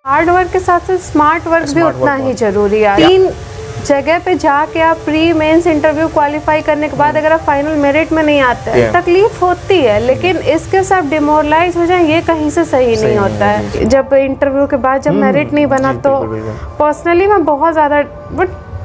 Hard work के साथ साथ स्मार्ट वर्क भी उतना ही जरूरी है। 3 जगह पे जाके आप प्री मेंस इंटरव्यू क्वालिफाई करने के बाद अगर आप फाइनल मेरिट में नहीं आते हैं, तकलीफ होती है, लेकिन इसके साथ डिमोरलाइज हो जाए ये कहीं से सही नहीं होता है। जब इंटरव्यू के बाद जब मेरिट नहीं बना तो पर्सनली मैं बहुत ज़्यादा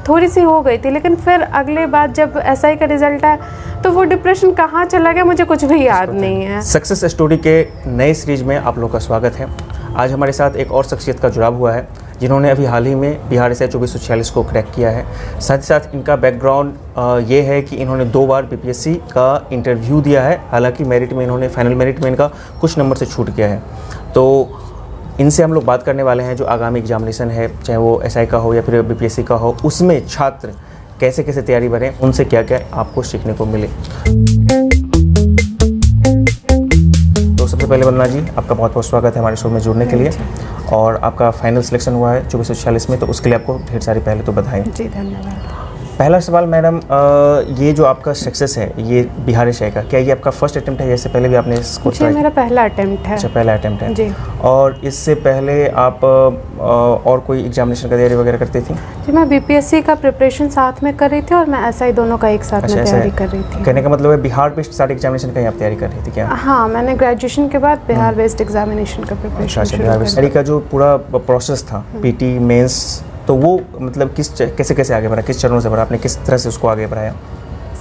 थोड़ी सी हो गई थी, लेकिन फिर अगले बार जब SI का रिजल्ट आया तो वो डिप्रेशन कहाँ चला गया मुझे कुछ भी याद नहीं है। सक्सेस स्टोरी के नए सीरीज में आप लोग का स्वागत है। आज हमारे साथ एक और शख्सियत का जुड़ाव हुआ है जिन्होंने अभी हाल ही में बिहार SI 2446 को क्रैक किया है। साथ ही साथ इनका बैकग्राउंड ये है कि इन्होंने 2 बार BPSC का इंटरव्यू दिया है। हालांकि मेरिट में इन्होंने फाइनल मेरिट में इनका कुछ नंबर से छूट गया है। तो इनसे हम लोग बात करने वाले हैं जो आगामी एग्जामिनेशन है, चाहे वो SI का हो या फिर BPSC का हो, उसमें छात्र कैसे कैसे तैयारी करें, उनसे क्या क्या आपको सीखने को मिले। तो सबसे पहले वंदना जी, आपका बहुत बहुत स्वागत है हमारे शो में जुड़ने के लिए। और आपका फाइनल सिलेक्शन हुआ है 2446 में, तो उसके लिए आपको ढेर सारी पहले तो बधाई। जी धन्यवाद। पहला सवाल मैडम, ये जो आपका सक्सेस है ये बिहार SI का, क्या ये आपका फर्स्ट अटेम्प्ट है या इससे पहले भी आपने इसको ट्राई? मेरा पहला अटेम्प्ट है। अच्छा, पहला अटेम्प्ट है जी। और इससे पहले आप और कोई एग्जामिनेशन का तैयारी वगैरह करती थी? जी, मैं BPSC का प्रिपरेशन साथ में कर रही थी और मैं SI दोनों का एक साथ में तैयारी कर रही थी। कहने का मतलब है बिहार बेस्ड सारे एग्जामिनेशन का ही आप तैयारी कर रही थी क्या? हाँ, मैंने ग्रेजुएशन के बाद बिहार बेस्ड एग्जामिनेशन का प्रिपरेशन शुरू बिहार बेस्ड का जो पूरा प्रोसेस था PT मेंस, तो वो मतलब कैसे कैसे आगे बढ़ा, किस चरणों से बढ़ा, आपने किस तरह से उसको आगे बढ़ाया?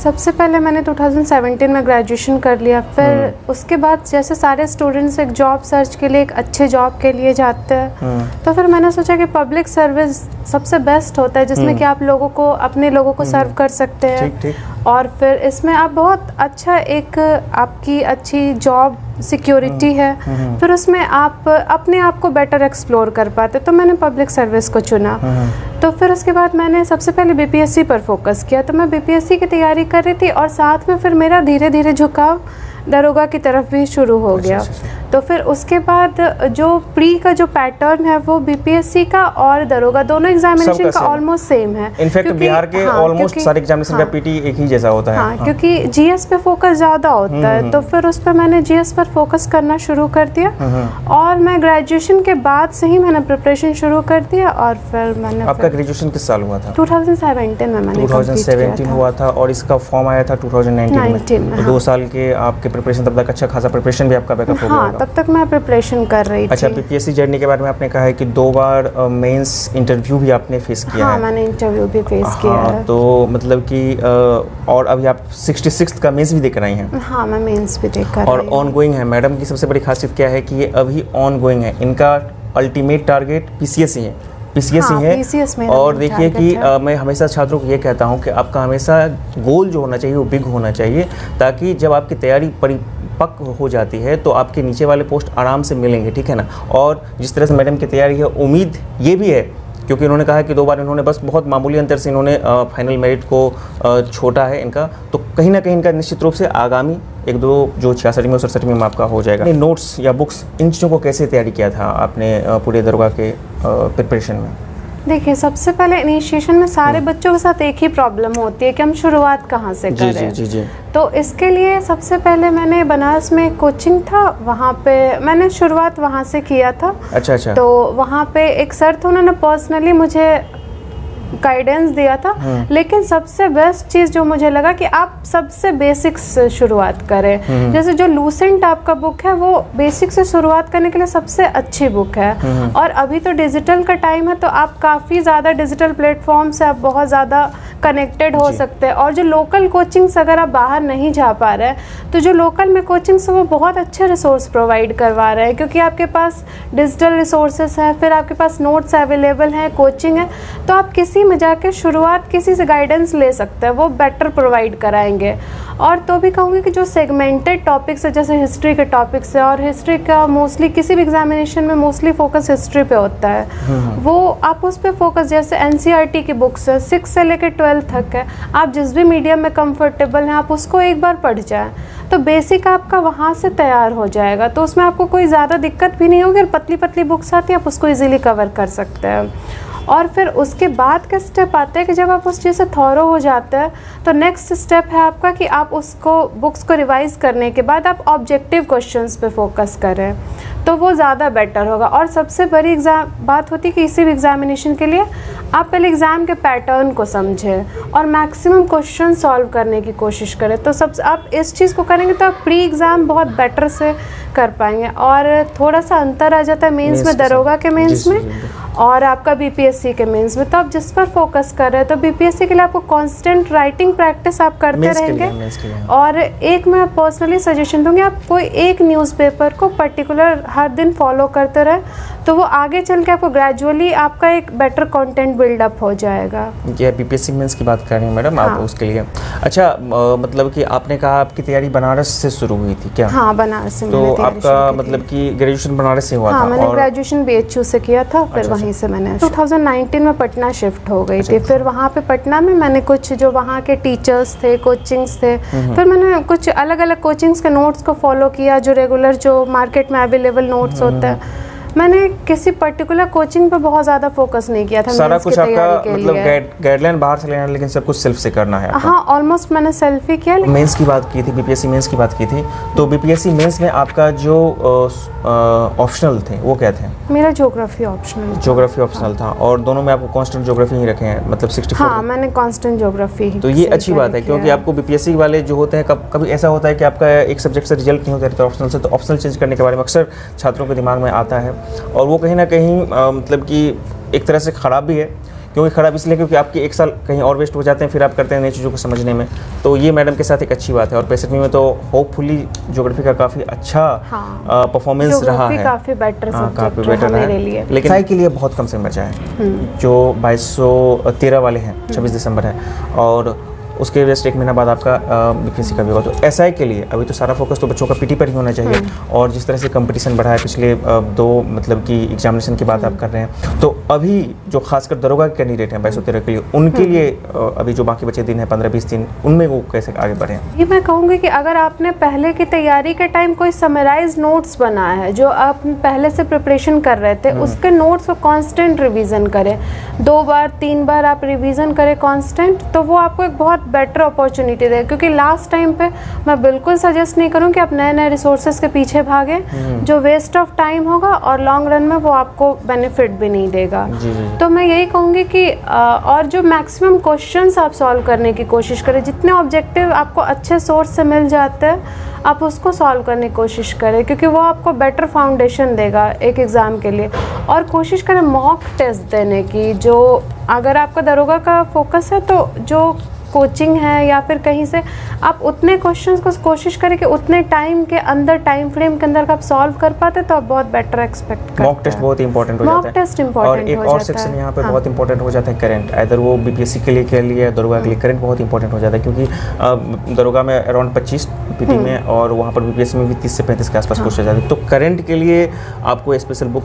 सबसे पहले मैंने 2017 में ग्रेजुएशन कर लिया। फिर उसके बाद जैसे सारे स्टूडेंट्स एक जॉब सर्च के लिए, एक अच्छे जॉब के लिए जाते हैं, तो फिर मैंने सोचा कि पब्लिक सर्विस सबसे बेस्ट होता है जिसमें कि आप लोगों को, अपने लोगों को सर्व कर सकते हैं। ठीक। और फिर इसमें आप बहुत अच्छा एक आपकी अच्छी जॉब सिक्योरिटी है। फिर उसमें आप अपने आप को बेटर एक्सप्लोर कर पाते, तो मैंने पब्लिक सर्विस को चुना। तो फिर उसके बाद मैंने सबसे पहले BPSC पर फोकस किया। तो मैं BPSC की तैयारी कर रही थी और साथ में फिर मेरा धीरे धीरे झुकाव दरोगा की तरफ भी शुरू हो गया। तो फिर उसके बाद जो प्री का जो पैटर्न है वो BPSC का और दरोगा दोनों एग्जामिनेशन का ऑलमोस्ट सेम है। इनफैक्ट बिहार के ऑलमोस्ट सारे एग्जामिनेशन का PT एक ही जैसा होता है। हाँ, क्योंकि GS पे फोकस ज़्यादा होता है, तो फिर उस पर मैंने GS पर फोकस करना शुरू कर दिया। और मैं ग्रेजुएशन के बाद से ही मैंने प्रिपरेशन शुरू कर दिया। और फिर मैंने, आपका ग्रेजुएशन किस साल हुआ था? 2017 में मैंने 2017 हुआ था और इसका फॉर्म आया था 2019 में। 2 साल के आपके प्रिपरेशन, तब तक अच्छा खासा प्रिपरेशन भी आपका बैकअप हो गया होगा। तब तक मैं प्रिपरेशन कर रही थी। अच्छा, BPSC जर्नी के बारे में आपने कहा है कि 2 बार मेंस इंटरव्यू भी आपने फेस किया है। हाँ, मैंने इंटरव्यू भी फेस किया है। तो मतलब कि और अभी आप 66th का मेंस भी देख रही हैं? हाँ, मैं मेंस भी देख कर रही हूं। और ऑन गोइंग है। मैडम की सबसे बड़ी खासियत क्या है कि ये अभी ऑन गोइंग है, इनका अल्टीमेट टारगेट PCS ही है। PCS ही है। PCS में और देखिए कि मैं हमेशा छात्रों को ये कहता हूँ कि आपका हमेशा गोल जो होना चाहिए वो बिग होना चाहिए, ताकि जब आपकी तैयारी परिपक्व हो जाती है तो आपके नीचे वाले पोस्ट आराम से मिलेंगे, ठीक है ना। और जिस तरह से मैडम की तैयारी है, उम्मीद ये भी है, क्योंकि इन्होंने कहा कि 2 बार इन्होंने बस बहुत मामूली अंतर से इन्होंने फाइनल मेरिट को छोटा है इनका, तो कहीं ना कहीं इनका निश्चित रूप से आगामी 1-2 जो 66वीं और 67वीं में आपका हो जाएगा। नोट्स या बुक्स, इन चीज़ों को कैसे तैयारी किया था आपने पूरे दरोगा के प्रिपरेशन में? देखिए, सबसे पहले इनिशिएशन में सारे बच्चों के साथ एक ही प्रॉब्लम होती है कि हम शुरुआत कहाँ से करें। जी। तो इसके लिए सबसे पहले मैंने बनारस में कोचिंग था, वहाँ पे मैंने शुरुआत वहाँ से किया था। अच्छा। तो वहाँ पे एक सर थे, उन्होंने पर्सनली मुझे गाइडेंस दिया था। लेकिन सबसे बेस्ट चीज़ जो मुझे लगा कि आप सबसे बेसिक्स से शुरुआत करें। जैसे जो लूसेंट आपका बुक है वो बेसिक से शुरुआत करने के लिए सबसे अच्छी बुक है। और अभी तो डिजिटल का टाइम है, तो आप काफ़ी ज़्यादा डिजिटल प्लेटफॉर्म से आप बहुत ज़्यादा कनेक्टेड हो सकते हैं। और जो लोकल कोचिंग्स, अगर आप बाहर नहीं जा पा रहे हैं तो जो लोकल में कोचिंग्स वो बहुत अच्छे रिसोर्स प्रोवाइड करवा रहे हैं, क्योंकि आपके पास डिजिटल रिसोर्सेस हैं, फिर आपके पास नोट्स अवेलेबल हैं, कोचिंग है, तो आप किसी में जाके शुरुआत किसी से गाइडेंस ले सकते हैं, वो बेटर प्रोवाइड कराएंगे। और तो भी कहूँगी कि जो सेगमेंटेड टॉपिक्स है, जैसे हिस्ट्री के टॉपिक्स है, और हिस्ट्री का मोस्टली किसी भी एग्जामिनेशन में मोस्टली फोकस हिस्ट्री पे होता है, वो आप उस पर फोकस, जैसे NCERT की बुक्स है 6 से लेकर 12 तक है, आप जिस भी मीडियम में कंफर्टेबल हैं आप उसको एक बार पढ़ जाएं, तो बेसिक आपका वहाँ से तैयार हो जाएगा। तो उसमें आपको कोई ज़्यादा दिक्कत भी नहीं होगी, और पतली पतली बुक्स आती हैं, आप उसको ईजिली कवर कर सकते हैं। और फिर उसके बाद का स्टेप आता है कि जब आप उस चीज़ से थॉरो हो जाते हैं तो नेक्स्ट स्टेप है आपका कि आप उसको बुक्स को रिवाइज करने के बाद आप ऑब्जेक्टिव क्वेश्चंस पे फोकस करें, तो वो ज़्यादा बेटर होगा। और सबसे बड़ी बात होती है कि किसी भी एग्जामिनेशन के लिए आप पहले एग्ज़ाम के पैटर्न को समझें और मैक्सिमम क्वेश्चन सॉल्व करने की कोशिश करें। तो सब आप इस चीज़ को करेंगे तो आप प्री एग्ज़ाम बहुत बेटर से कर पाएंगे। और थोड़ा सा अंतर आ जाता है मेंस में, दरोगा के मेंस में और आपका बीपीएससी के मेंस में। तो आप जिस पर फोकस कर रहे हैं, तो बीपीएससी के लिए आपको कांस्टेंट राइटिंग प्रैक्टिस आप करते रहेंगे। और एक मैं पर्सनली सजेशन दूंगी, आप कोई एक न्यूज़पेपर को पर्टिकुलर हर दिन फॉलो करते रहे, तो वो आगे चल के आपको ग्रेजुअली आपका एक बेटर कंटेंट बिल्डअप हो जाएगा। ये बीपीएससी मेंस की बात कर रही हैं मैडम आप उसके लिए। अच्छा, मतलब कि आपने कहा आपकी तैयारी बनारस से शुरू हुई थी क्या? हाँ, बनारस से। तो आपका मतलब कि ग्रेजुएशन बनारस से हुआ था? मैंने ग्रेजुएशन बीएचयू से किया था, फिर वहीं से मैंने 2019 में पटना शिफ्ट हो गई थी। फिर वहाँ पे पटना में मैंने कुछ जो वहाँ के टीचर्स थे, कोचिंग्स थे, फिर मैंने कुछ अलग अलग कोचिंग्स के नोट्स को फॉलो किया, जो रेगुलर जो मार्केट में अवेलेबल नोट्स होते हैं। मैंने किसी पर्टिकुलर कोचिंग पे बहुत ज़्यादा फोकस नहीं किया था। सारा कुछ आपका मतलब गाइडलाइन बाहर से लेना, लेकिन सब कुछ सेल्फ से करना है आपका? हाँ, ऑलमोस्ट मैंने सेल्फ ही किया। मेंस की बात की थी, बीपीएससी मेंस की बात की थी, तो बीपीएससी मेंस में आपका जो ऑप्शनल थे वो क्या थे? मेरा ज्योग्राफी ऑप्शनल। ज्योग्राफी ऑप्शनल था, और दोनों में आपको कांस्टेंट ज्योग्राफी ही रखे हैं, मतलब 64? हाँ, मैंने कांस्टेंट ज्योग्राफी ही। तो ये अच्छी बात है, क्योंकि आपको बीपीएससी वाले जो होते हैं कभी ऐसा होता है कि आपका एक सब्जेक्ट से रिजल्ट नहीं होता है ऑप्शनल से, तो ऑप्शनल चेंज करने के बारे में अक्सर छात्रों के दिमाग में आता है, और वो कहीं ना कहीं मतलब कि एक तरह से ख़राब भी है। क्योंकि ख़राब इसलिए क्योंकि आपके एक साल कहीं और वेस्ट हो जाते हैं, फिर आप करते हैं नई चीज़ों को समझने में। तो ये मैडम के साथ एक अच्छी बात है। और 65वीं में तो होपफुली ज्योग्राफी का काफ़ी अच्छा परफॉर्मेंस रहा है, काफ़ी बेटर काफ़ी बेटर है। लेकिन साई के लिए बहुत कम समय बचा है, जो 2213 वाले हैं, 26 दिसंबर है, और उसके जस्ट एक महीना बाद आपका बीपीएससी का भी होगा। तो एसआई के लिए अभी तो सारा फोकस तो बच्चों का पीटी पर ही होना चाहिए, और जिस तरह से कंपटीशन बढ़ा है पिछले 2 मतलब कि एग्जामिनेशन की बात आप कर रहे हैं, तो अभी जो खासकर दरोगा के कैंडिडेट हैं 2213 के लिए, उनके लिए अभी जो बाकी बचे दिन हैं 15-20 दिन, उनमें वो कैसे आगे बढ़े? ये मैं कहूँगी कि अगर आपने पहले की तैयारी के टाइम कोई समराइज नोट्स बनाया है, जो आप पहले से प्रिपरेशन कर रहे थे, उसके नोट्स को कांस्टेंट रिवीजन करें, 2 बार 3 बार आप रिवीजन करें कांस्टेंट, तो वो आपको एक बहुत बेटर अपॉर्चुनिटी देगा। क्योंकि लास्ट टाइम पे मैं बिल्कुल सजेस्ट नहीं करूँ कि आप नए नए रिसोर्सेज के पीछे भागें, जो वेस्ट ऑफ टाइम होगा और लॉन्ग रन में वो आपको बेनिफिट भी नहीं देगा। तो मैं यही कहूँगी कि और जो मैक्सिमम क्वेश्चंस आप सॉल्व करने की कोशिश करें, जितने ऑब्जेक्टिव आपको अच्छे सोर्स से मिल जाते हैं आप उसको सॉल्व करने की कोशिश करें, क्योंकि वो आपको बेटर फाउंडेशन देगा एक एग्ज़ाम के लिए। और कोशिश करें मॉक टेस्ट देने की, जो अगर आपका दरोगा का फोकस है तो जो कोचिंग है या फिर कहीं से आप उतने क्वेश्चंस को कोशिश करें कि उतने टाइम के अंदर, टाइम फ्रेम के अंदर आप सॉल्व कर पाते, तो आप बहुत बेटर एक्सपेक्ट करते हैं। मॉक टेस्ट बहुत इंपॉर्टेंट हो जाता है। मॉक टेस्ट इंपॉर्टेंट और एक और सेक्शन यहाँ पे बहुत इंपॉर्टेंट हो जाता है करंट, इधर वो बीपीएससी के लिए दरोगा के लिए करंट बहुत इंपॉर्टेंट हो जाता है, क्योंकि दरोगा में अराउंड 25 पीटी में, और वहाँ पर बीपीएससी में भी 30 से 35 के आसपास क्वेश्चन जाते हैं। तो करंट के लिए आपको स्पेशल बुक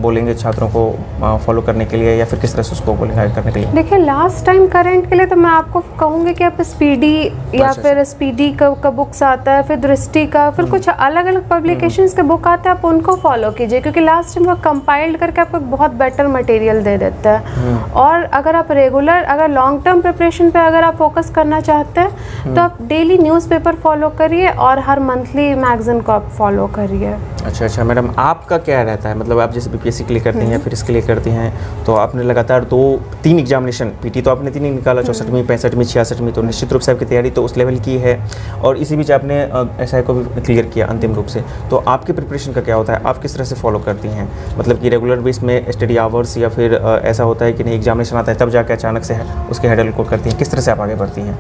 बोलेंगे छात्रों को फॉलो करने के लिए, या फिर किस तरह से उसको बोलेंगे करने के लिए? देखिए, लास्ट टाइम करंट के लिए तो मैं आपको कहूँगी कि आप स्पीडी या फिर स्पीडी का बुक्स आता है, फिर दृष्टि का, फिर कुछ अलग अलग पब्लिकेशंस के बुक आते हैं, आप उनको फॉलो कीजिए, क्योंकि लास्ट टाइम वो कंपाइल्ड करके आपको बहुत बेटर मटेरियल दे देता है। और अगर आप रेगुलर, अगर लॉन्ग टर्म प्रिपरेशन पे अगर आप फोकस करना चाहते हैं, तो आप डेली न्यूज़पेपर फॉलो करिए और हर मंथली मैगजीन को आप फॉलो करिए। अच्छा मैडम, आपका क्या रहता है, मतलब आप जैसे बीपीएससी के लिए करती हैं या फिर इसके लिए करती हैं, तो आपने लगातार 2-3 एग्जामिनेशन, पीटी तो आपने 3 ही निकाला, 64वीं, 65वीं, 86वीं, तो निश्चित रूप से आपकी तैयारी तो उस लेवल की है, और इसी बीच आपने एसआई को भी क्लियर किया अंतिम रूप से। तो आपके प्रिपरेशन का क्या होता है, आप किस तरह से फॉलो करती हैं? मतलब कि रेगुलर बेस में स्टडी आवर्स, या फिर ऐसा होता है कि नहीं एग्जामिनेशन आता है तब जाके अचानक से उसके हैंडल को करती हैं? किस तरह से आप आगे बढ़ती हैं?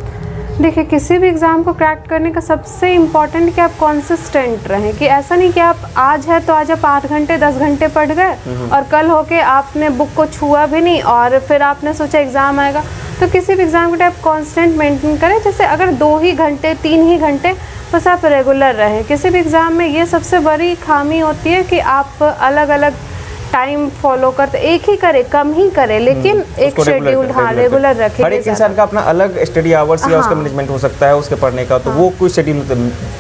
देखिए, किसी भी एग्ज़ाम को क्रैक करने का सबसे इम्पॉर्टेंट कि आप कंसिस्टेंट रहें, कि ऐसा नहीं कि आप आज है तो आज आप 8 घंटे 10 घंटे पढ़ गए और कल होके आपने बुक को छुआ भी नहीं और फिर आपने सोचा एग्ज़ाम आएगा। तो किसी भी एग्ज़ाम को आप कांस्टेंट मेंटेन करें, जैसे अगर 2 ही घंटे 3 ही घंटे बस आप रेगुलर रहें। किसी भी एग्ज़ाम में ये सबसे बड़ी खामी होती है कि आप अलग अलग टाइम फॉलो करते, एक ही करे, कम ही करे, लेकिन एक शेड्यूल रेगुलर रखें। हर एक इंसान का अपना अलग स्टडी आवर्स या उसका मैनेजमेंट हो सकता है उसके पढ़ने का, तो वो कोई शेड्यूल,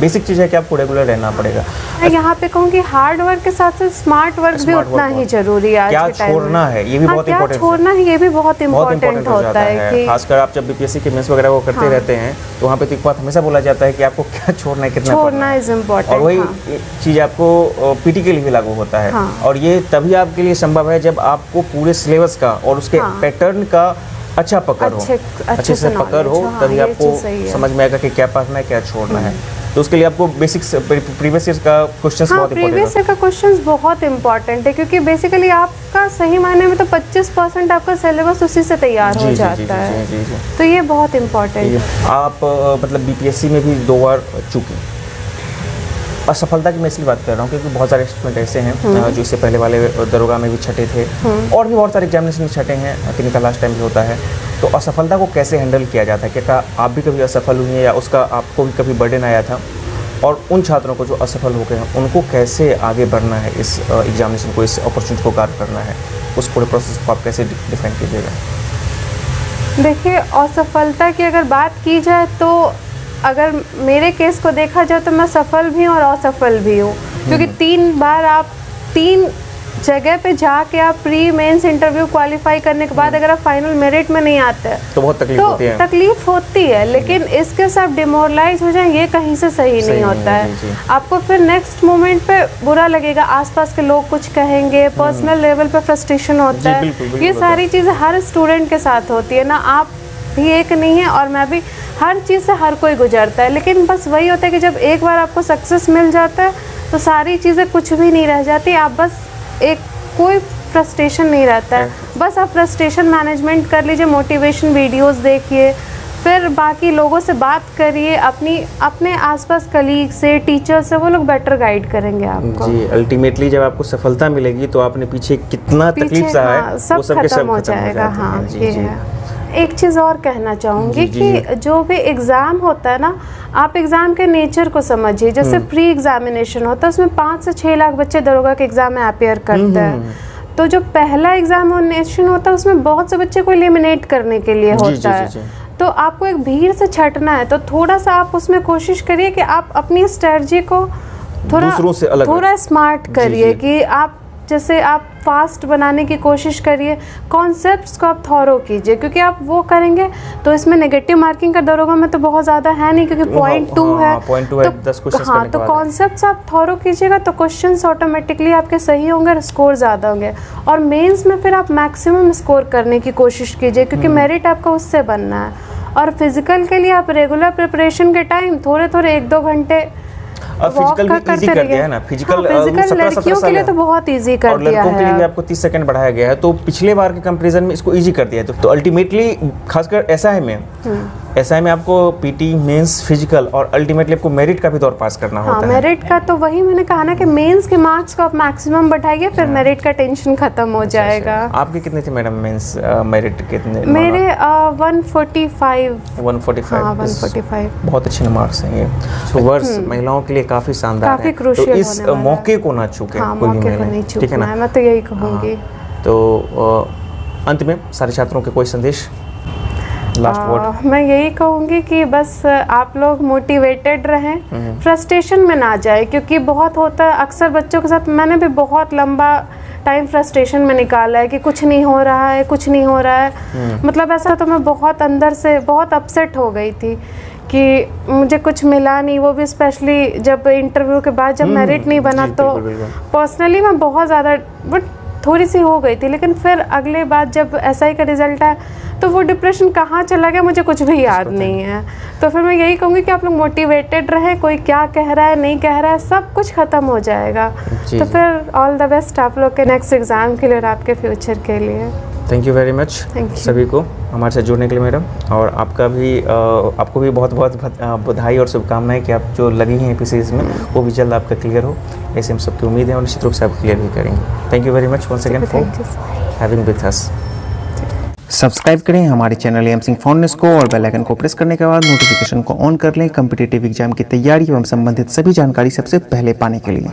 बेसिक चीज़ है कि आपको रेगुलर रहना पड़ेगा। मैं यहाँ पे कहूँगी हार्ड वर्क के साथ साथ स्मार्ट वर्क भी उतना ही जरूरी है आज क्या के टाइम में। छोड़ना है ये भी बहुत क्या इंपॉर्टेंट छोड़ना है ये भी बहुत इम्पोर्टेंट होता है कि खासकर आप जब बीपीएससी के मेंस वगैरह वो करते रहते हैं तो वहाँ पे तो एक बात हमेशा बोला जाता है कि आपको क्या छोड़ना है, कितना छोड़ना इज इम्पोर्टेंट। और वही चीज़ आपको पीटी के लिए भी लागू होता है। और ये तभी आपके लिए संभव है जब आपको पूरे सिलेबस का और उसके पैटर्न का अच्छा पकड़ हो, अच्छे से पकड़ हो, तभी आपको समझ में आएगा कि क्या पढ़ना है क्या छोड़ना है। तो उसके लिए आपको बेसिक्स प्रीवियस ईयर का क्वेश्चंस बहुत इंपॉर्टेंट है। प्रीवियस ईयर का क्वेश्चंस बहुत इंपॉर्टेंट है क्योंकि बेसिकली आपका सही मायने में तो 25% आपका सिलेबस उसी से तैयार हो जाता है। तो ये बहुत इंपॉर्टेंट है। आप मतलब बीपीएससी में भी 2 बार चूके, असफलता की मैं इसलिए बात कर रहा हूँ क्योंकि बहुत सारे स्टूडेंट ऐसे हैं जो इससे पहले वाले दरोगा में भी छठे थे और भी बहुत सारे एग्जामिनेशन में छठे हैं, क्लिनिकल लास्ट टाइम भी होता है। तो असफलता को कैसे हैंडल किया जाता है? क्या आप भी कभी असफल हुई हैं या उसका आपको भी कभी बर्डन आया था? और उन छात्रों को जो असफल हो गए हैं उनको कैसे आगे बढ़ना है, इस एग्जामिनेशन को, इस अपॉर्चुनिटी को गार्ड करना है, उस पूरे प्रोसेस को आप कैसे डिफाइन कीजिएगा? देखिए, असफलता की अगर बात की जाए तो अगर मेरे केस को देखा जाए तो मैं सफल भी हूँ और असफल भी हूँ क्योंकि 3 बार आप 3 जगह पे जाके आप प्री मेंस इंटरव्यू क्वालिफाई करने के बाद अगर आप फाइनल मेरिट में नहीं आते तो बहुत तकलीफ होती है। लेकिन इसके साथ डिमोरलाइज हो जाए ये कहीं से सही नहीं होता है। आपको फिर नेक्स्ट मोमेंट पे बुरा लगेगा, आसपास के लोग कुछ कहेंगे, पर्सनल लेवल पे फ्रस्ट्रेशन होता है। ये सारी चीज़ें हर स्टूडेंट के साथ होती है ना, आप भी एक नहीं है और मैं भी, हर चीज़ से हर कोई गुजरता है। लेकिन बस वही होता है कि जब एक बार आपको सक्सेस मिल जाता है तो सारी चीज़ें कुछ भी नहीं रह जाती। आप बस एक कोई फ्रस्ट्रेशन नहीं रहता है, बस आप फ्रस्ट्रेशन मैनेजमेंट कर लीजिए, मोटिवेशन वीडियोस देखिए, फिर बाकी लोगों से बात करिए, अपने आसपास कलीग से, टीचर से, वो लोग बेटर गाइड करेंगे आपको। जी, अल्टीमेटली जब आपको सफलता मिलेगी तो आपने पीछे कितना तकलीफ सहा है सब खत्म हो जाएगा। हाँ, ये है। एक चीज़ और कहना चाहूँगी कि जो भी एग्ज़ाम होता है ना, आप एग्ज़ाम के नेचर को समझिए। जैसे प्री एग्जामिनेशन होता है उसमें 5 से 6 लाख बच्चे दरोगा के एग्ज़ाम में अपेयर करते हैं। तो जो पहला एग्जामिनेशन होता है उसमें बहुत से बच्चे को एलिमिनेट करने के लिए होता है। तो आपको एक भीड़ से छटना है तो थोड़ा सा आप उसमें कोशिश करिए कि आप अपनी स्ट्रेटजी को थोड़ा स्मार्ट करिए कि आप जैसे आप फास्ट बनाने की कोशिश करिए, कॉन्सेप्ट्स को आप थॉरो कीजिए क्योंकि आप वो करेंगे तो इसमें नेगेटिव मार्किंग का दरोगा में तो बहुत ज़्यादा है नहीं क्योंकि 0.2 है। तो कॉन्सेप्ट्स आप थॉरो कीजिएगा तो क्वेश्चंस ऑटोमेटिकली आपके सही होंगे और स्कोर ज़्यादा होंगे। और मेंस में फिर आप मैक्सिमम स्कोर करने की कोशिश कीजिए क्योंकि मेरिट आपका उससे बनना है। और फिजिकल के लिए आप रेगुलर प्रिपरेशन के टाइम थोड़े 1-2 घंटे फिजिकल भी इजी कर दिया है ना। फिजिकल लड़कियों के लिए तो बहुत इजी कर दिया है। लड़कों के लिए भी आपको 30 सेकंड बढ़ाया गया है तो पिछले बार के कंपैरिजन में इसको इजी कर दिया है। तो अल्टीमेटली खासकर एसआई में आपको पीटी, मेंस, फिजिकल और अल्टीमेटली आपको मेरिट का भी दौर पास करना होता है। मेरिट का तो वही मैंने कहा ना कि मेंस के मार्क्स को आप मैक्सिमम बढ़ाइए फिर मेरिट का टेंशन खत्म हो जाएगा। आपके कितने थे मैडम मेंस मेरिट कितने? मेरे 145। 145 बहुत अच्छे मार्क्स हैं ये। वर्ष महिलाओं के लिए काफी शानदार काफी क्रूशियल तो इस मौके को ना चूके कोई भी महिला, ठीक है ना? मैं तो यही कहूँगी। तो अंत में सारे छात्रों के कोई संदेश, लास्ट वर्ड? मैं यही कहूँगी कि बस आप लोग मोटिवेटेड रहें, फ्रस्ट्रेशन में ना जाए क्योंकि बहुत होता है अक्सर बच्चों के साथ। मैंने भी बहुत लंबा टाइम फ्रस्ट्रेशन में निकाला है कि कुछ नहीं हो रहा है, कुछ नहीं हो रहा है। मतलब ऐसा तो मैं बहुत अंदर से बहुत अपसेट हो गई थी कि मुझे कुछ मिला नहीं, वो भी स्पेशली जब इंटरव्यू के बाद जब मेरिट नहीं बना तो पर्सनली मैं बहुत ज़्यादा थोड़ी सी हो गई थी। लेकिन फिर अगले बार जब एसआई का रिजल्ट आया तो वो डिप्रेशन कहाँ चला गया मुझे कुछ भी याद नहीं है। तो फिर मैं यही कहूँगी कि आप लोग मोटिवेटेड रहें, कोई क्या कह रहा है नहीं कह रहा है सब कुछ ख़त्म हो जाएगा। तो फिर ऑल द बेस्ट आप लोग के नेक्स्ट एग्ज़ाम के लिए और आपके फ्यूचर के लिए। थैंक यू वेरी मच सभी को हमारे साथ जुड़ने के लिए मैडम। और आपको भी बहुत बहुत बधाई और शुभकामनाएं कि आप जो लगी हैं पीसीएस में वो भी जल्द आपका क्लियर हो, ऐसे हम सबकी उम्मीद है और निश्चित रूप से आप क्लियर भी करेंगे। Thank you very much once again for having with us. Subscribe करें हमारे चैनल एम सिंह फाउंडेशन को और बेल आइकन को प्रेस करने के बाद नोटिफिकेशन को ऑन कर लें कॉम्पिटिटिव एग्जाम की तैयारी एवं संबंधित सभी जानकारी सबसे पहले पाने के लिए।